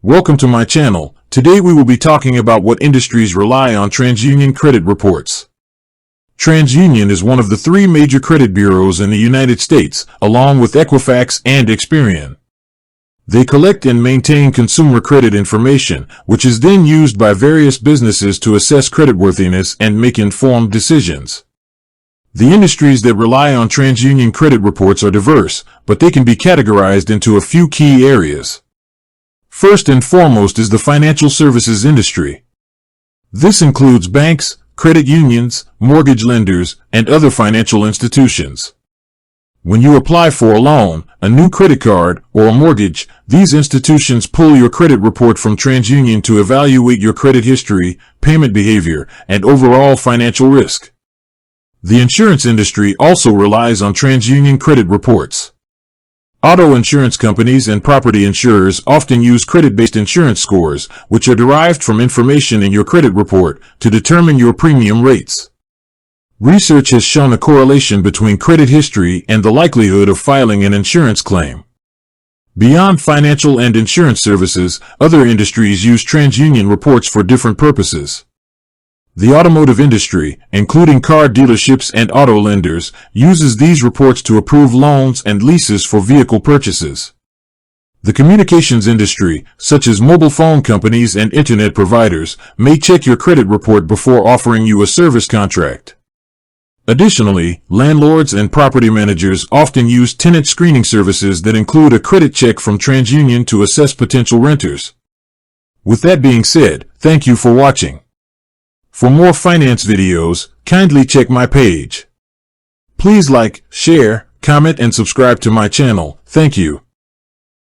Welcome to my channel. Today we will be talking about what industries rely on TransUnion credit reports. TransUnion is one of the three major credit bureaus in the United States, along with Equifax and Experian. They collect and maintain consumer credit information, which is then used by various businesses to assess creditworthiness and make informed decisions. The industries that rely on TransUnion credit reports are diverse, but they can be categorized into a few key areas. First and foremost is the financial services industry. This includes banks, credit unions, mortgage lenders, and other financial institutions. When you apply for a loan, a new credit card, or a mortgage, these institutions pull your credit report from TransUnion to evaluate your credit history, payment behavior, and overall financial risk. The insurance industry also relies on TransUnion credit reports. Auto insurance companies and property insurers often use credit-based insurance scores, which are derived from information in your credit report, to determine your premium rates. Research has shown a correlation between credit history and the likelihood of filing an insurance claim. Beyond financial and insurance services, other industries use TransUnion reports for different purposes. The automotive industry, including car dealerships and auto lenders, uses these reports to approve loans and leases for vehicle purchases. The communications industry, such as mobile phone companies and internet providers, may check your credit report before offering you a service contract. Additionally, landlords and property managers often use tenant screening services that include a credit check from TransUnion to assess potential renters. With that being said, thank you for watching. For more finance videos, kindly check my page. Please like, share, comment, and subscribe to my channel. Thank you.